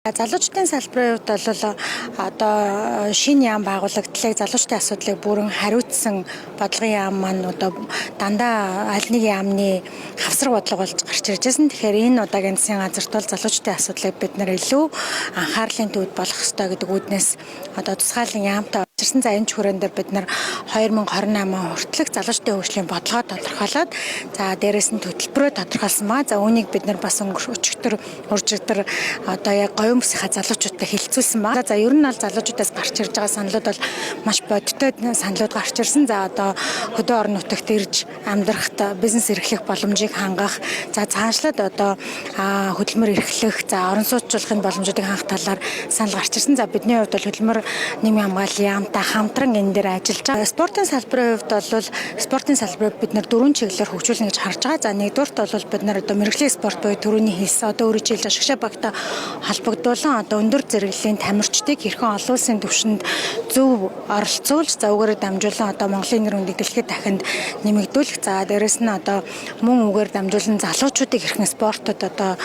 Залуучдын салбарын хувьд бол одоо шинэ яам байгуулагдлыг залуучдын асуудлыг бүрэн хариуцсан бодлогын яам маань одоо дандаа аль нэг яамны хавсар бодлого болж гарч ирж байсан. Тэгэхээр энэ удаагийн засгийн газарт бол залуучдын асуудлыг бид нэр илүү анхаарлын төвд болох ёстой гэдэг үүднээс одоо тусгаалan яамтай очирсан. За энэ чухрын дээр бид нэр 2028 хүртэлх залуучдын хөгжлийн бодлогоо тодорхойлоод за дээрээс нь хөтөлбөрөө тодорхойлсон ба за үүнийг бид нэр бас өчигдөр уржигдөр одоо яг говьмсийнхаа залуучуудтай хэлэлцүүлсэн ба. За ер нь бол залуучуудаас гарч ирж байгаа саналуд бол маш бодиттой саналуд гарч ирсэн. За одоо хөдөө орон нутагт ирж амьдрахад бизнес эрхлэх боломжийг хангах, за цаашлаад одоо хөдөлмөр эрхлэх, за орон сууцчлахын боломжуудыг хангах талаар санал гарч ирсэн. За бидний хувьд бол хөдөлмөр нийгмийн хамгааллын яамтай хамтран энэ дээр ажиллаж байгаа. Спортын салбарын хувьд бол спортын салбарыг бид нэр дөрвөн чиглэлээр хөгжүүлнэ гэж харж байгаа. За нэгдүгээрт бол бид нар одоо мэрэгжлийн спорт буюу түрүүний хэлсэн одоо өөрөөр хэлбэл шгшээ багтаа холбогдуулан одоо өндөр зэрэглэлийн тамирчдыг хэрхэн олон улсын түвшинд зөв оролцуулж за үгээр дамжуулан одоо Монголын нэр хүндийг дэлхийд дахинд нэмэгдүүлэх. За дээрэс нь одоо мөн үгээр дамжуулан залуучуудыг хэрхэн спортод одоо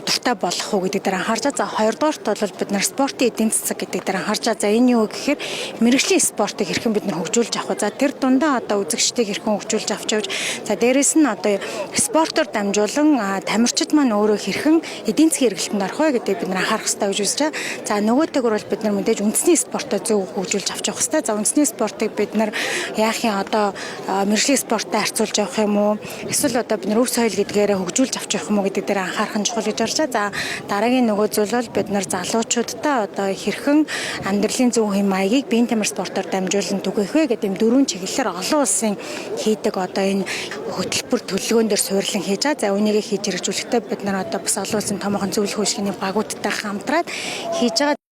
дуртай болгох уу гэдэг дээр анхаарч байгаа. За хоёрдугаарт бол бид нар спортын эдийн засаг гэдэг дээр анхаарч байгаа. За энэ юу гэхээр мэрэгжлийн спортыг хэрхэн бид нар хөгжүүлж авах вэ? За тэр дундаа одоо үзэгчдийг хэрхэн хөгжүүлж авч явж за дээрэс нь одоо спортоор дамжуулан тамирчид маань өөрөө хэрхэн эдийн засгийн эргэлтэнд орох вэ гэдэг бид нар анхаарах хэрэгтэй гэж үзэж байгаа. За нөгөөтэйгөр бол бид нар мэдээж үндэсний спортоо зөв хөгжүүлж авч явах хэрэгтэй. За үндэсний спортыг бид нар яах юм одоо мэрэгжлийн спорттой харьцуулж явах юм уу? Эсвэл одоо бид нар өв соёл гэдгээрээ хөгжүүлж авч явах юм уу гэдэг дээр анхаарах нь чухал гэж харж байгаа. За дараагийн нөгөө зүйл бол бид нар залуучуудтай одоо хэрхэн амьдралын зөв хэм маягийг биеийн тамир спортоор дамжуулан түгээх вэ гэдэг дөрвөн чиглэлээр олон улсын хийдэг одоо энэ хөтөлбөр төлөвлөгөөн дээр суйрлан хийж байгаа. За үүнийг хийж хэрэгжүүлэхдээ бид нар одоо бас олон улсын томоохон зөвлөх үйлчилгээний багуудтай хамтраад хийж байгаа.